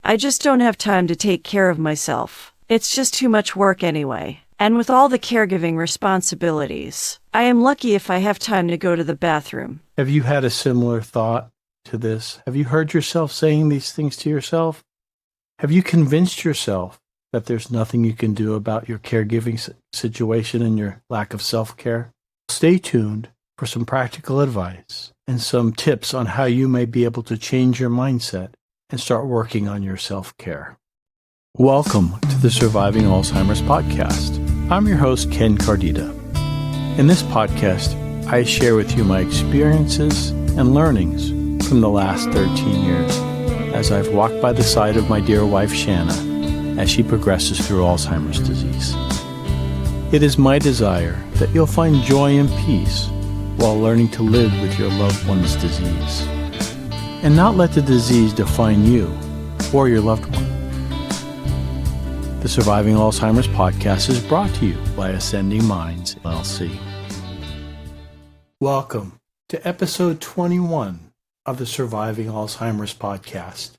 I just don't have time to take care of myself. It's just too much work anyway. And with all the caregiving responsibilities, I am lucky if I have time to go to the bathroom. Have you had a similar thought to this? Have you heard yourself saying these things to yourself? Have you convinced yourself that there's nothing you can do about your caregiving situation and your lack of self-care? Stay tuned for some practical advice and some tips on how you may be able to change your mindset and start working on your self-care. Welcome to the Surviving Alzheimer's podcast. I'm your host, Ken Cardita. In this podcast, I share with you my experiences and learnings from the last 13 years as I've walked by the side of my dear wife, Shanna, as she progresses through Alzheimer's disease. It is my desire that you'll find joy and peace while learning to live with your loved one's disease, and not let the disease define you or your loved one. The Surviving Alzheimer's podcast is brought to you by Ascending Minds, LLC. Welcome to episode 21 of the Surviving Alzheimer's podcast.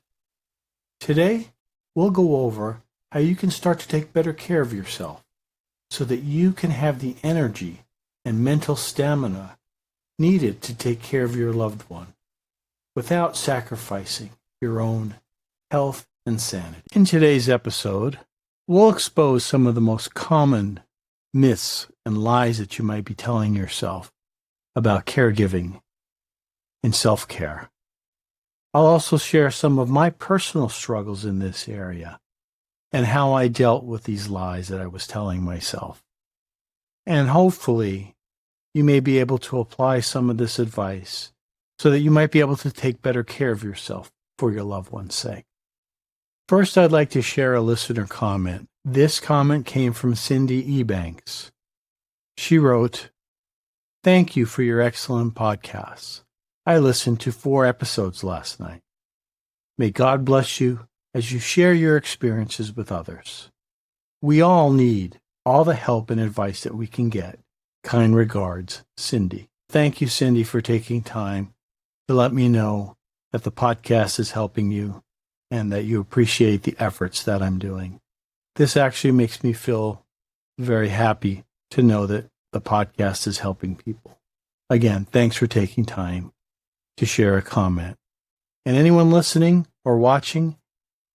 Today, we'll go over how you can start to take better care of yourself so that you can have the energy and mental stamina needed to take care of your loved one without sacrificing your own health and sanity. In today's episode, we'll expose some of the most common myths and lies that you might be telling yourself about caregiving and self-care. I'll also share some of my personal struggles in this area and how I dealt with these lies that I was telling myself. And hopefully, you may be able to apply some of this advice so that you might be able to take better care of yourself for your loved one's sake. First, I'd like to share a listener comment. This comment came from Cindy Ebanks. She wrote, "Thank you for your excellent podcasts. I listened to 4 episodes last night. May God bless you as you share your experiences with others. We all need all the help and advice that we can get. Kind regards, Cindy." Thank you, Cindy, for taking time to let me know that the podcast is helping you and that you appreciate the efforts that I'm doing. This actually makes me feel very happy to know that the podcast is helping people. Again, thanks for taking time to share a comment. And anyone listening or watching,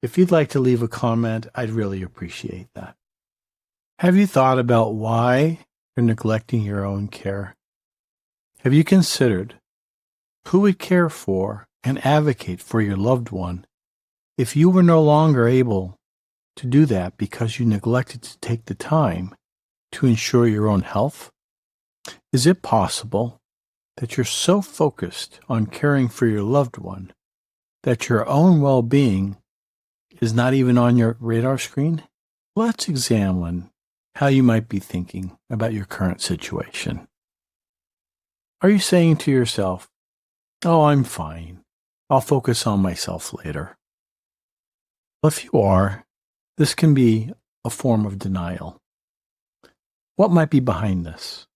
if you'd like to leave a comment, I'd really appreciate that. Have you thought about why you're neglecting your own care? Have you considered who would care for and advocate for your loved one if you were no longer able to do that because you neglected to take the time to ensure your own health? Is it possible that you're so focused on caring for your loved one that your own well-being is not even on your radar screen? Let's examine how you might be thinking about your current situation. Are you saying to yourself, "Oh, I'm fine. I'll focus on myself later"? Well, if you are, this can be a form of denial. What might be behind this?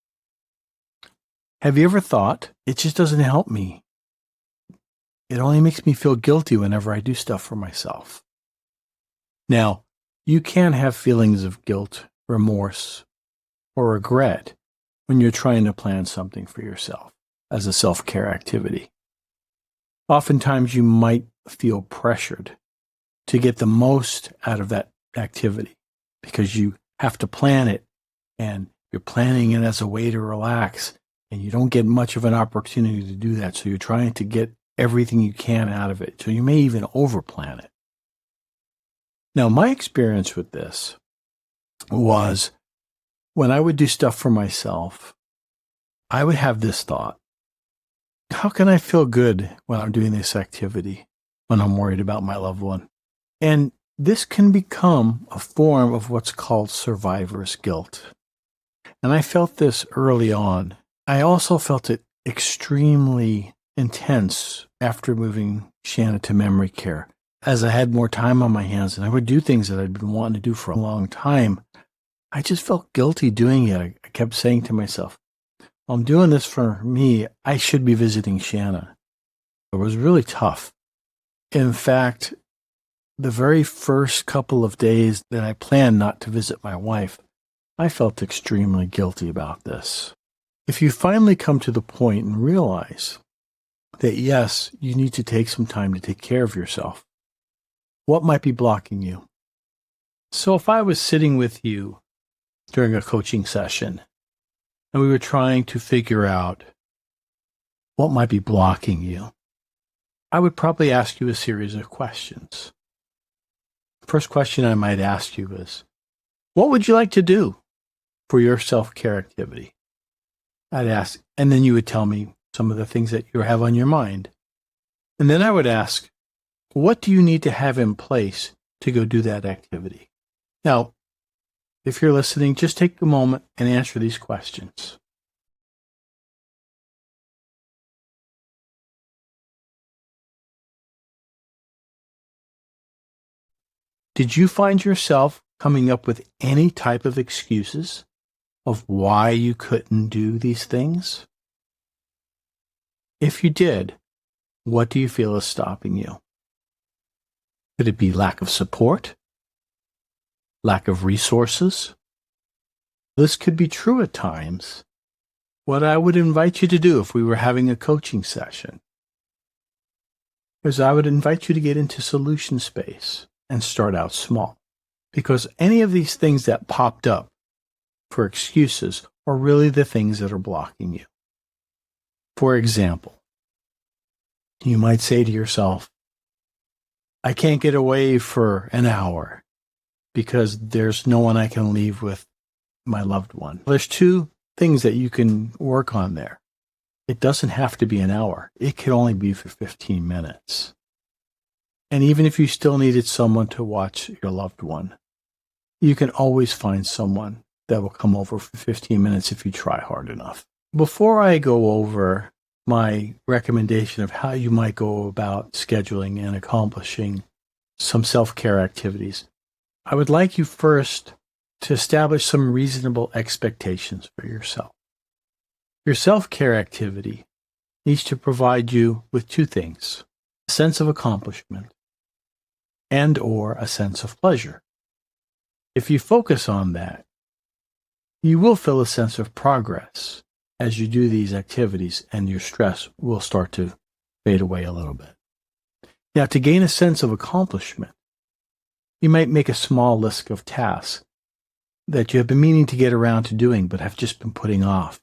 Have you ever thought, "It just doesn't help me. It only makes me feel guilty whenever I do stuff for myself"? Now, you can have feelings of guilt, remorse, or regret when you're trying to plan something for yourself as a self-care activity. Oftentimes, you might feel pressured to get the most out of that activity because you have to plan it and you're planning it as a way to relax, and you don't get much of an opportunity to do that. So you're trying to get everything you can out of it. So you may even overplan it. Now, my experience with this was when I would do stuff for myself, I would have this thought: how can I feel good when I'm doing this activity when I'm worried about my loved one? And this can become a form of what's called survivor's guilt. And I felt this early on. I also felt it extremely intense after moving Shanna to memory care. As I had more time on my hands and I would do things that I'd been wanting to do for a long time, I just felt guilty doing it. I kept saying to myself, "I'm doing this for me. I should be visiting Shanna." It was really tough. In fact, the very first couple of days that I planned not to visit my wife, I felt extremely guilty about this. If you finally come to the point and realize that yes, you need to take some time to take care of yourself, what might be blocking you? So if I was sitting with you during a coaching session and we were trying to figure out what might be blocking you, I would probably ask you a series of questions. The first question I might ask you is, what would you like to do for your self-care activity? I'd ask, and then you would tell me some of the things that you have on your mind. And then I would ask, what do you need to have in place to go do that activity? Now, if you're listening, just take a moment and answer these questions. Did you find yourself coming up with any type of excuses of why you couldn't do these things? If you did, what do you feel is stopping you? Could it be lack of support? Lack of resources? This could be true at times. What I would invite you to do if we were having a coaching session is I would invite you to get into solution space and start out small. Because any of these things that popped up for excuses are really the things that are blocking you. For example, you might say to yourself, I can't get away for an hour because there's no one I can leave with my loved one. There's two things that you can work on there. It doesn't have to be an hour. It could only be for 15 minutes. And even if you still needed someone to watch your loved one, you can always find someone that will come over for 15 minutes if you try hard enough. Before I go over my recommendation of how you might go about scheduling and accomplishing some self-care activities, I would like you first to establish some reasonable expectations for yourself. Your self-care activity needs to provide you with two things: a sense of accomplishment and or a sense of pleasure. If you focus on that, you will feel a sense of progress as you do these activities, and your stress will start to fade away a little bit. Now, to gain a sense of accomplishment, you might make a small list of tasks that you have been meaning to get around to doing but have just been putting off.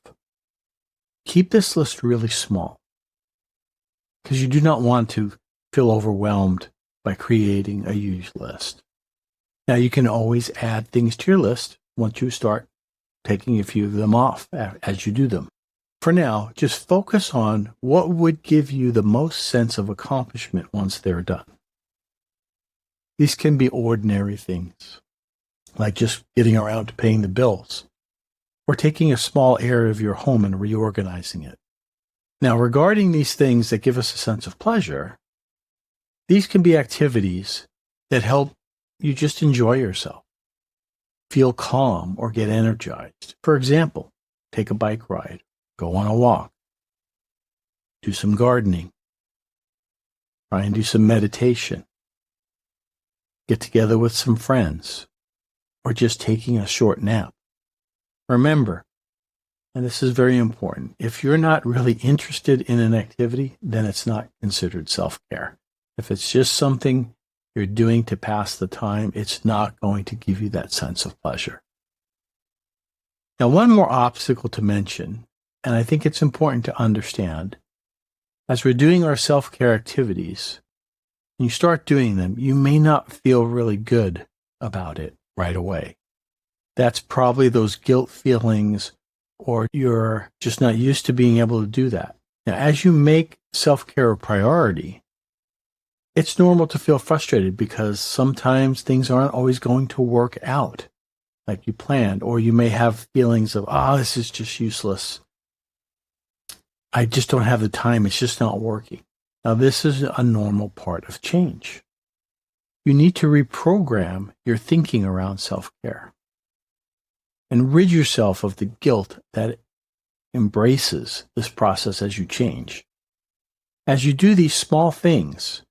Keep this list really small because you do not want to feel overwhelmed by creating a huge list. Now, you can always add things to your list once you start taking a few of them off as you do them. For now, just focus on what would give you the most sense of accomplishment once they're done. These can be ordinary things, like just getting around to paying the bills, or taking a small area of your home and reorganizing it. Now, regarding these things that give us a sense of pleasure, these can be activities that help you just enjoy yourself, feel calm, or get energized. For example, take a bike ride, go on a walk, do some gardening, try and do some meditation, get together with some friends, or just taking a short nap. Remember, and this is very important, if you're not really interested in an activity, then it's not considered self-care. If it's just something you're doing to pass the time, it's not going to give you that sense of pleasure. Now, one more obstacle to mention, and I think it's important to understand, as we're doing our self-care activities, when you start doing them, you may not feel really good about it right away. That's probably those guilt feelings, or you're just not used to being able to do that. Now, as you make self-care a priority, it's normal to feel frustrated because sometimes things aren't always going to work out like you planned, or you may have feelings of, this is just useless. I just don't have the time. It's just not working. Now, this is a normal part of change. You need to reprogram your thinking around self-care and rid yourself of the guilt that embraces this process as you change. As you do these small things,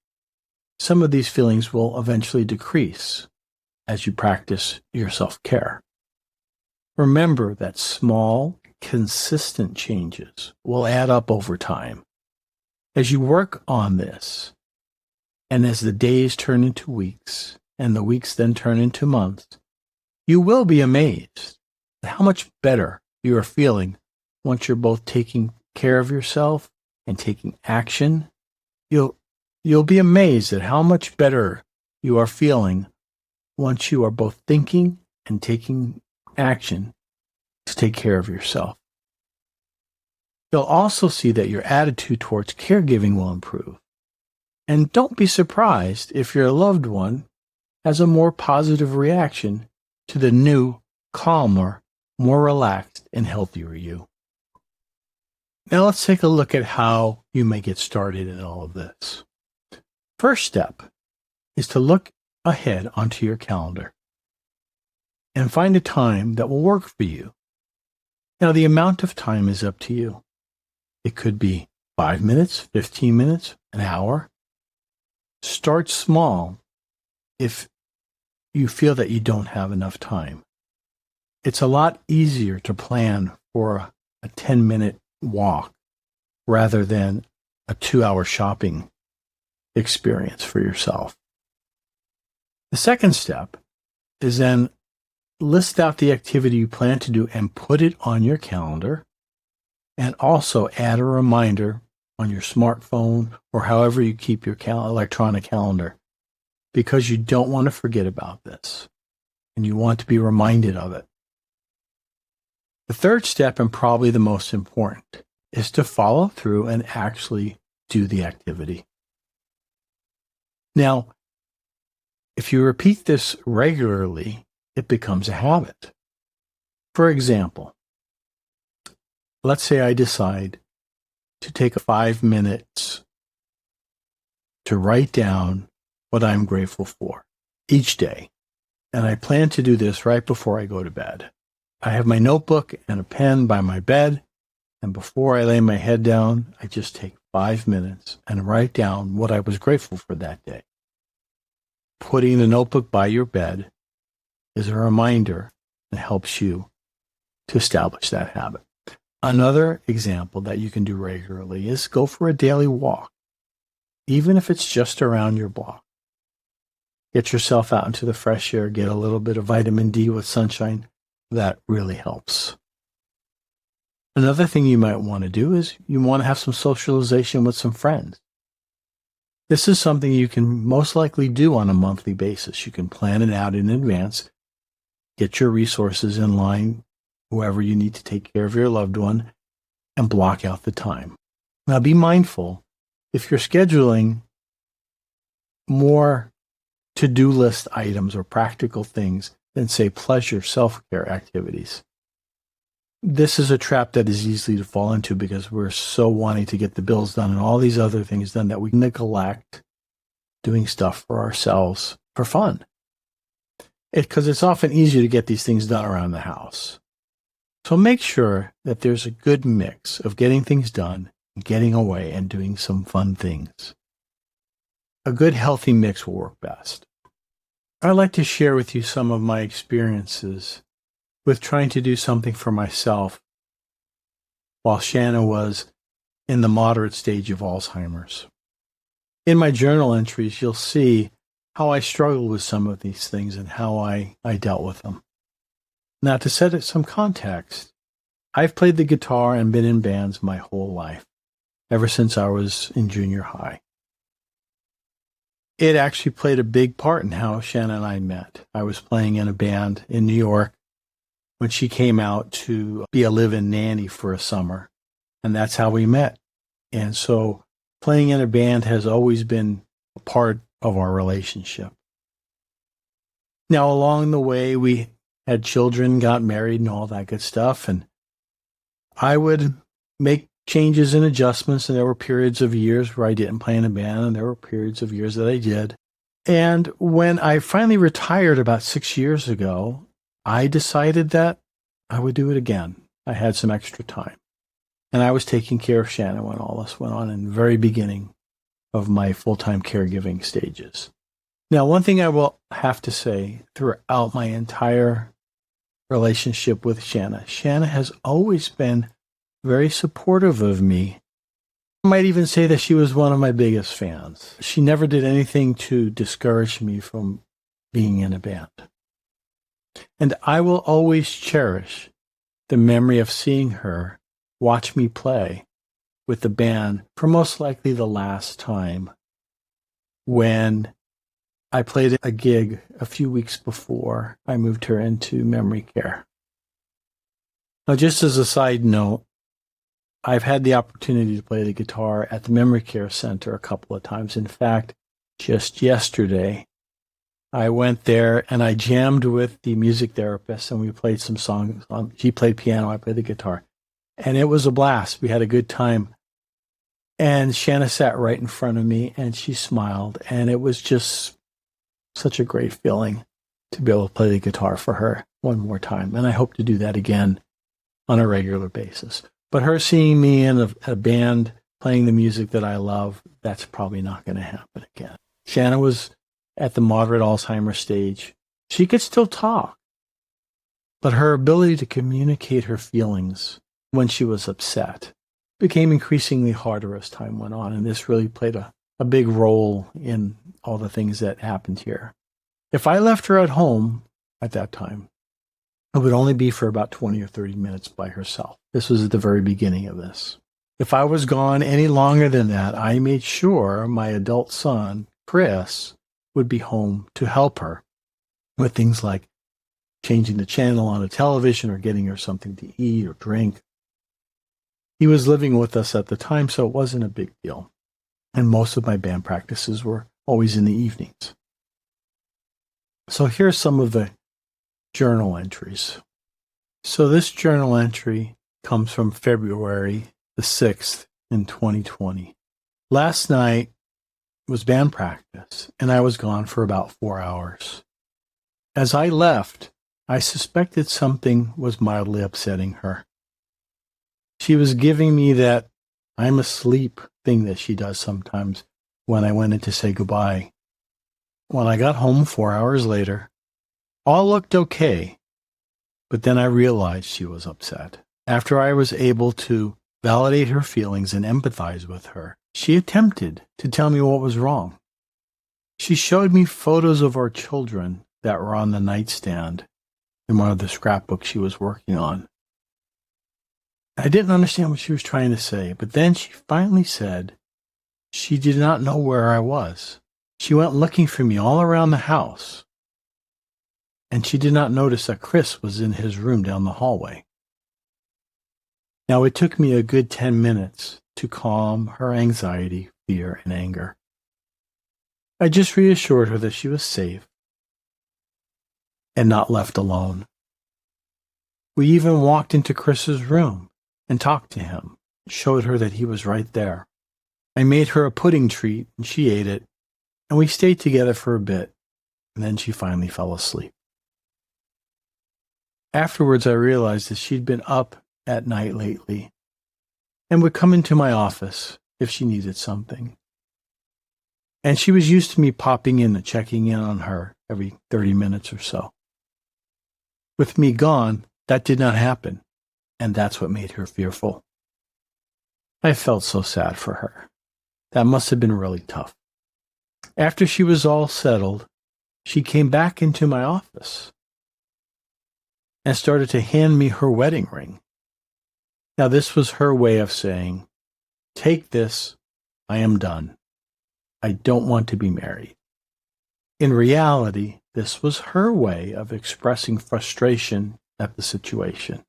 some of these feelings will eventually decrease as you practice your self-care. Remember that small, consistent changes will add up over time. As you work on this, and as the days turn into weeks, and the weeks then turn into months, you will be amazed at how much better you are feeling once you're both taking care of yourself and taking action. You'll be amazed at how much better you are feeling once you are both thinking and taking action to take care of yourself. You'll also see that your attitude towards caregiving will improve. And don't be surprised if your loved one has a more positive reaction to the new, calmer, more relaxed, and healthier you. Now let's take a look at how you may get started in all of this. First step is to look ahead onto your calendar and find a time that will work for you. Now, the amount of time is up to you. It could be 5 minutes, 15 minutes, an hour. Start small if you feel that you don't have enough time. It's a lot easier to plan for a 10-minute walk rather than a 2-hour shopping experience for yourself. The second step is then list out the activity you plan to do and put it on your calendar, and also add a reminder on your smartphone or however you keep your electronic calendar, because you don't want to forget about this and you want to be reminded of it. The third step, and probably the most important, is to follow through and actually do the activity. Now, if you repeat this regularly, it becomes a habit. For example, let's say I decide to take 5 minutes to write down what I'm grateful for each day. And I plan to do this right before I go to bed. I have my notebook and a pen by my bed, and before I lay my head down, I just take 5 minutes and write down what I was grateful for that day. Putting the notebook by your bed is a reminder that helps you to establish that habit. Another example that you can do regularly is go for a daily walk, even if it's just around your block. Get yourself out into the fresh air, get a little bit of vitamin D with sunshine. That really helps. Another thing you might want to do is you want to have some socialization with some friends. This is something you can most likely do on a monthly basis. You can plan it out in advance, get your resources in line, whoever you need to take care of your loved one, and block out the time. Now be mindful, if you're scheduling more to-do list items or practical things than, say, pleasure self-care activities. This is a trap that is easy to fall into because we're so wanting to get the bills done and all these other things done that we neglect doing stuff for ourselves for fun. Because it's often easier to get these things done around the house. So make sure that there's a good mix of getting things done, getting away, and doing some fun things. A good healthy mix will work best. I'd like to share with you some of my experiences with trying to do something for myself while Shanna was in the moderate stage of Alzheimer's. In my journal entries, you'll see how I struggled with some of these things and how I dealt with them. Now, to set it some context, I've played the guitar and been in bands my whole life, ever since I was in junior high. It actually played a big part in how Shanna and I met. I was playing in a band in New York when she came out to be a live-in nanny for a summer, and that's how we met. And so playing in a band has always been a part of our relationship. Now, along the way, we had children, got married, and all that good stuff, and I would make changes and adjustments, and there were periods of years where I didn't play in a band, and there were periods of years that I did. And when I finally retired about 6 years ago, I decided that I would do it again. I had some extra time. And I was taking care of Shanna when all this went on in the very beginning of my full-time caregiving stages. Now, one thing I will have to say throughout my entire relationship with Shanna has always been very supportive of me. I might even say that she was one of my biggest fans. She never did anything to discourage me from being in a band. And I will always cherish the memory of seeing her watch me play with the band for most likely the last time when I played a gig a few weeks before I moved her into memory care. Now, just as a side note, I've had the opportunity to play the guitar at the memory care center a couple of times. In fact, just yesterday, I went there and I jammed with the music therapist and we played some songs. She played piano, I played the guitar. And it was a blast. We had a good time. And Shanna sat right in front of me and she smiled. And it was just such a great feeling to be able to play the guitar for her one more time. And I hope to do that again on a regular basis. But her seeing me in a band playing the music that I love, that's probably not going to happen again. Shanna was at the moderate Alzheimer's stage. She could still talk, but her ability to communicate her feelings when she was upset became increasingly harder as time went on, and this really played a big role in all the things that happened here. If I left her at home at that time, it would only be for about 20 or 30 minutes by herself. This was at the very beginning of this. If I was gone any longer than that, I made sure my adult son, Chris, would be home to help her with things like changing the channel on the television or getting her something to eat or drink. He was living with us at the time, so it wasn't a big deal. And most of my band practices were always in the evenings. So here's some of the journal entries. So this journal entry comes from February the 6th in 2020. Last night was band practice, and I was gone for about 4 hours. As I left, I suspected something was mildly upsetting her. She was giving me that I'm asleep thing that she does sometimes when I went in to say goodbye. When I got home 4 hours later, all looked okay, but then I realized she was upset. After I was able to validate her feelings and empathize with her, she attempted to tell me what was wrong. She showed me photos of our children that were on the nightstand in one of the scrapbooks she was working on. I didn't understand what she was trying to say, but then she finally said she did not know where I was. She went looking for me all around the house, and she did not notice that Chris was in his room down the hallway. Now, it took me a good 10 minutes to calm her anxiety, fear, and anger. I just reassured her that she was safe and not left alone. We even walked into Chris's room and talked to him, showed her that he was right there. I made her a pudding treat, and she ate it, and we stayed together for a bit, and then she finally fell asleep. Afterwards, I realized that she'd been up at night lately and would come into my office if she needed something. And she was used to me popping in and checking in on her every 30 minutes or so. With me gone, that did not happen, and that's what made her fearful. I felt so sad for her. That must have been really tough. After she was all settled, she came back into my office and started to hand me her wedding ring. Now, this was her way of saying, "Take this, I am done. I don't want to be married." In reality, this was her way of expressing frustration at the situation.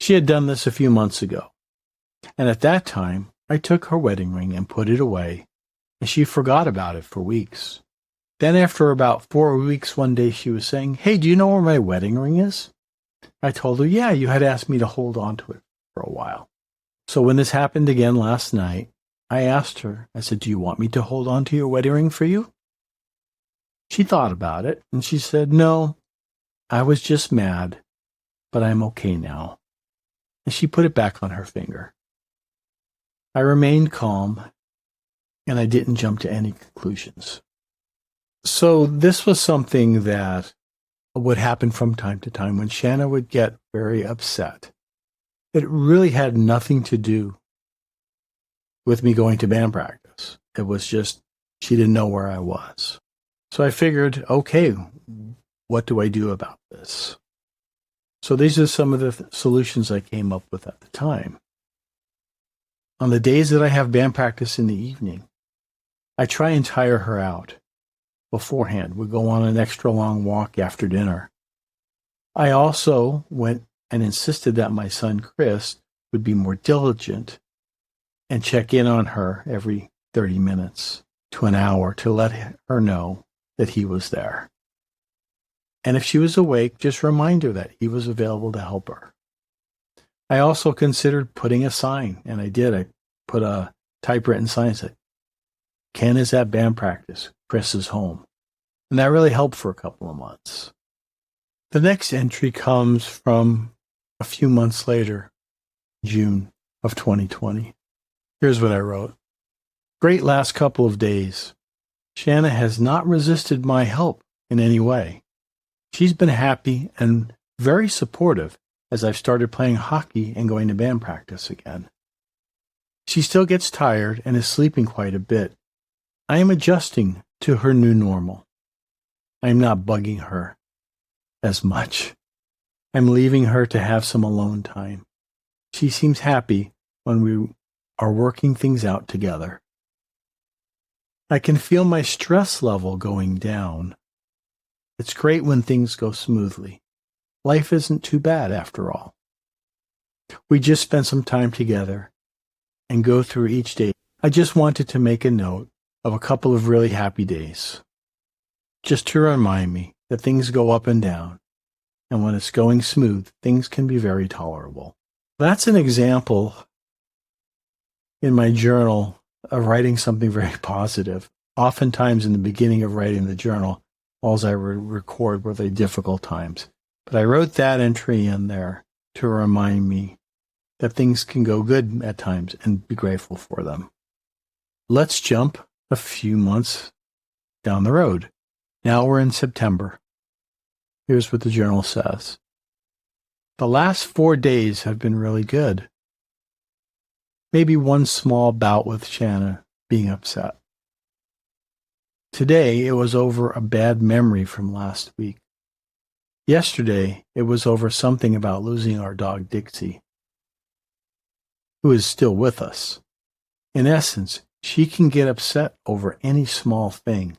She had done this a few months ago, and at that time, I took her wedding ring and put it away, and she forgot about it for weeks. Then after about 4 weeks, one day she was saying, "Hey, do you know where my wedding ring is?" I told her, "Yeah, you had asked me to hold on to it for a while." So when this happened again last night, I asked her, I said, "Do you want me to hold on to your wedding ring for you?" She thought about it, and she said, "No, I was just mad, but I'm okay now." And she put it back on her finger. I remained calm, and I didn't jump to any conclusions. So this was something that would happen from time to time when Shanna would get very upset. It really had nothing to do with me going to band practice. It was just she didn't know where I was. So I figured, okay, what do I do about this? So these are some of the solutions I came up with at the time. On the days that I have band practice in the evening, I try and tire her out beforehand. We go on an extra long walk after dinner. I also went and insisted that my son Chris would be more diligent and check in on her every 30 minutes to an hour to let her know that he was there. And if she was awake, just remind her that he was available to help her. I also considered putting a sign, and I did. I put a typewritten sign that said, Ken is at band practice, Chris is home. And that really helped for a couple of months. The next entry comes from a few months later, June of 2020. Here's what I wrote. Great last couple of days. Shanna has not resisted my help in any way. She's been happy and very supportive as I've started playing hockey and going to band practice again. She still gets tired and is sleeping quite a bit. I am adjusting to her new normal. I am not bugging her as much. I'm leaving her to have some alone time. She seems happy when we are working things out together. I can feel my stress level going down. It's great when things go smoothly. Life isn't too bad after all. We just spent some time together and go through each day. I just wanted to make a note of a couple of really happy days, just to remind me that things go up and down, and when it's going smooth, things can be very tolerable. That's an example in my journal of writing something very positive. Oftentimes in the beginning of writing the journal, all I record were the difficult times. But I wrote that entry in there to remind me that things can go good at times and be grateful for them. Let's jump a few months down the road. Now we're in September. Here's what the journal says. The last 4 days have been really good. Maybe one small bout with Shanna being upset. Today it was over a bad memory from last week. Yesterday it was over something about losing our dog Dixie, who is still with us. In essence, she can get upset over any small thing.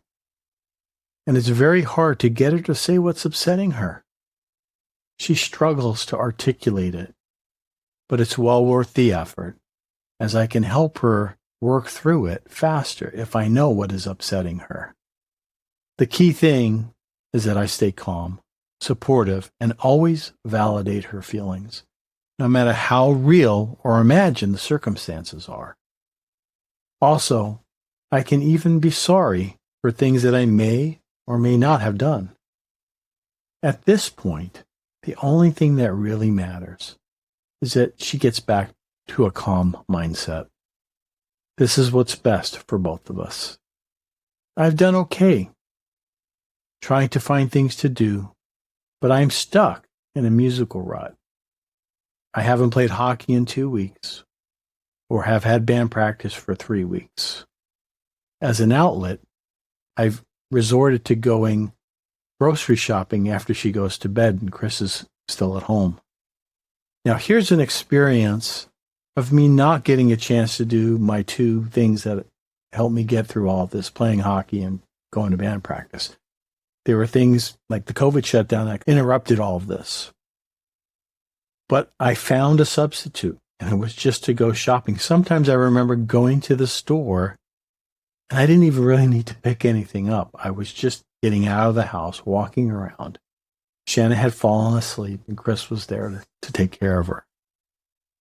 And it's very hard to get her to say what's upsetting her. She struggles to articulate it, but it's well worth the effort, as I can help her work through it faster if I know what is upsetting her. The key thing is that I stay calm, supportive, and always validate her feelings, no matter how real or imagined the circumstances are. Also, I can even be sorry for things that I may or may not have done. At this point, the only thing that really matters is that she gets back to a calm mindset. This is what's best for both of us. I've done okay trying to find things to do, but I'm stuck in a musical rut. I haven't played hockey in 2 weeks, or have had band practice for 3 weeks. As an outlet, I've resorted to going grocery shopping after she goes to bed and Chris is still at home. Now here's an experience of me not getting a chance to do my 2 things that helped me get through all of this, playing hockey and going to band practice. There were things like the COVID shutdown that interrupted all of this. But I found a substitute, and it was just to go shopping. Sometimes I remember going to the store, and I didn't even really need to pick anything up. I was just getting out of the house, walking around. Shanna had fallen asleep, and Chris was there to take care of her.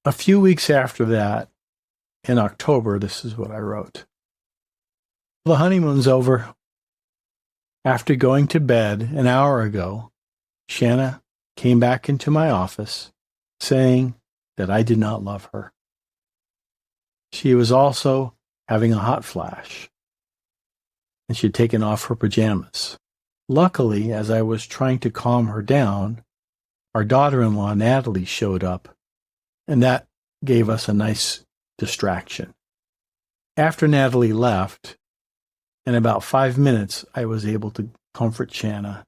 A few weeks after that, in October, this is what I wrote. The honeymoon's over. After going to bed an hour ago, Shanna came back into my office saying that I did not love her. She was also having a hot flash, and she had taken off her pajamas. Luckily, as I was trying to calm her down, our daughter-in-law, Natalie, showed up, and that gave us a nice distraction. After Natalie left, in about 5 minutes, I was able to comfort Shanna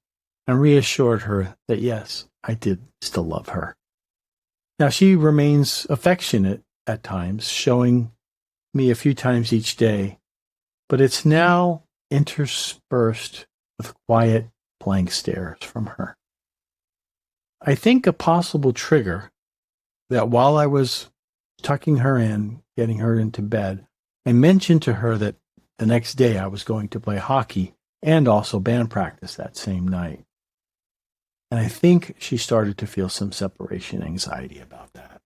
and reassured her that yes, I did still love her. Now, she remains affectionate at times, showing me a few times each day, but it's now interspersed with quiet, blank stares from her. I think a possible trigger that while I was tucking her in, getting her into bed, I mentioned to her that the next day I was going to play hockey and also band practice that same night. And I think she started to feel some separation anxiety about that.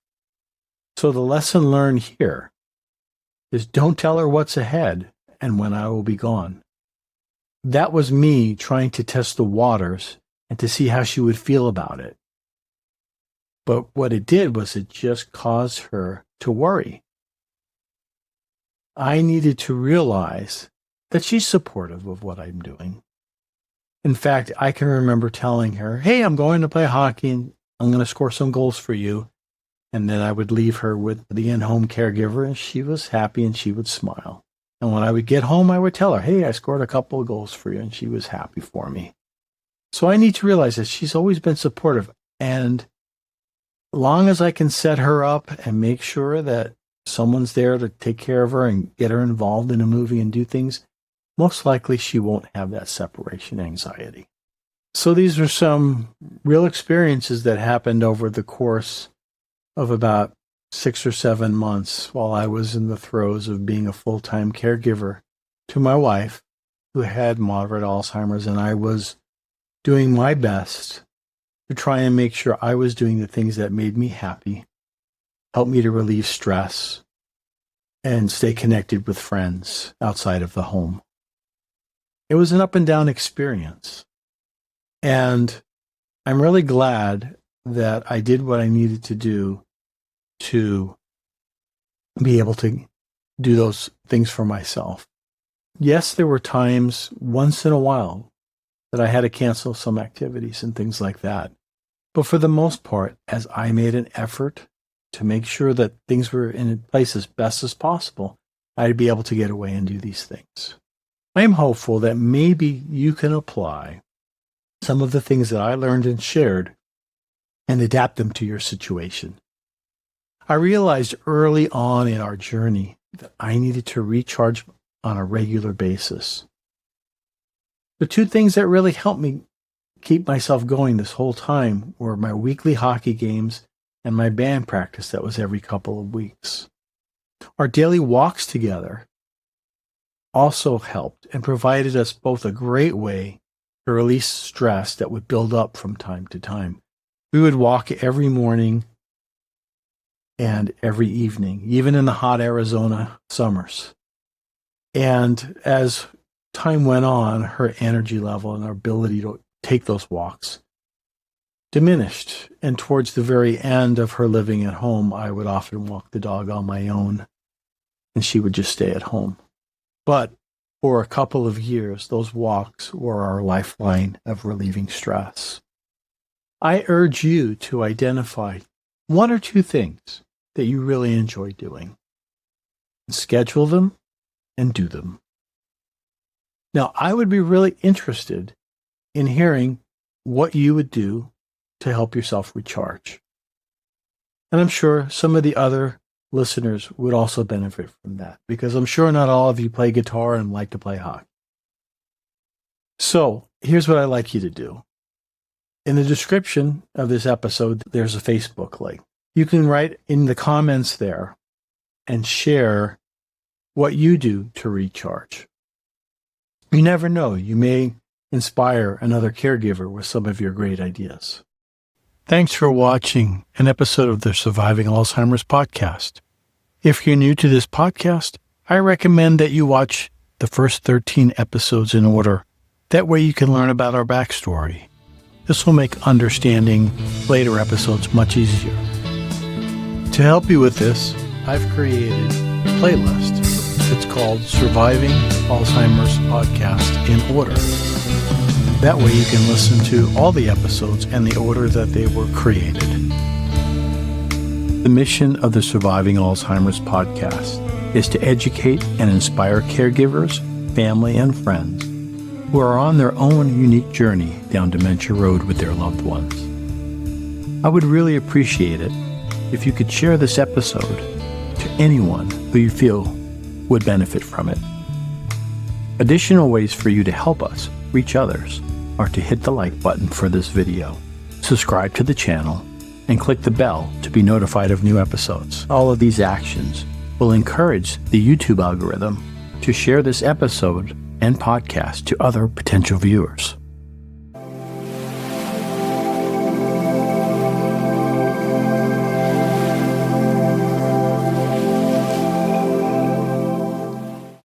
So the lesson learned here is don't tell her what's ahead and when I will be gone. That was me trying to test the waters and to see how she would feel about it. But what it did was it just caused her to worry. I needed to realize that she's supportive of what I'm doing. In fact, I can remember telling her, hey, I'm going to play hockey and I'm going to score some goals for you. And then I would leave her with the in-home caregiver and she was happy and she would smile. And when I would get home, I would tell her, hey, I scored a couple of goals for you and she was happy for me. So I need to realize that she's always been supportive. And as long as I can set her up and make sure that someone's there to take care of her and get her involved in a movie and do things, most likely she won't have that separation anxiety. So these are some real experiences that happened over the course of about 6 or 7 months while I was in the throes of being a full-time caregiver to my wife, who had moderate Alzheimer's, and I was doing my best to try and make sure I was doing the things that made me happy, helped me to relieve stress, and stay connected with friends outside of the home. It was an up and down experience. And I'm really glad that I did what I needed to do to be able to do those things for myself. Yes, there were times once in a while that I had to cancel some activities and things like that. But for the most part, as I made an effort to make sure that things were in place as best as possible, I'd be able to get away and do these things. I am hopeful that maybe you can apply some of the things that I learned and shared and adapt them to your situation. I realized early on in our journey that I needed to recharge on a regular basis. The two things that really helped me keep myself going this whole time were my weekly hockey games and my band practice that was every couple of weeks. Our daily walks together also helped and provided us both a great way to release stress that would build up from time to time. We would walk every morning and every evening, even in the hot Arizona summers. And as time went on, her energy level and her ability to take those walks diminished. And towards the very end of her living at home, I would often walk the dog on my own, and she would just stay at home. But for a couple of years, those walks were our lifeline of relieving stress. I urge you to identify one or two things that you really enjoy doing. Schedule them and do them. Now, I would be really interested in hearing what you would do to help yourself recharge. And I'm sure some of the other listeners would also benefit from that, because I'm sure not all of you play guitar and like to play hockey. So here's what I'd like you to do. In the description of this episode, there's a Facebook link. You can write in the comments there and share what you do to recharge. You never know, you may inspire another caregiver with some of your great ideas. Thanks for watching an episode of the Surviving Alzheimer's podcast. If you're new to this podcast, I recommend that you watch the first 13 episodes in order. That way you can learn about our backstory. This will make understanding later episodes much easier. To help you with this, I've created a playlist. It's called Surviving Alzheimer's Podcast in order. That way you can listen to all the episodes in the order that they were created. The mission of the Surviving Alzheimer's Podcast is to educate and inspire caregivers, family, and friends who are on their own unique journey down dementia road with their loved ones. I would really appreciate it if you could share this episode to anyone who you feel would benefit from it. Additional ways for you to help us reach others are to hit the like button for this video, subscribe to the channel, and click the bell to be notified of new episodes. All of these actions will encourage the YouTube algorithm to share this episode and podcast to other potential viewers.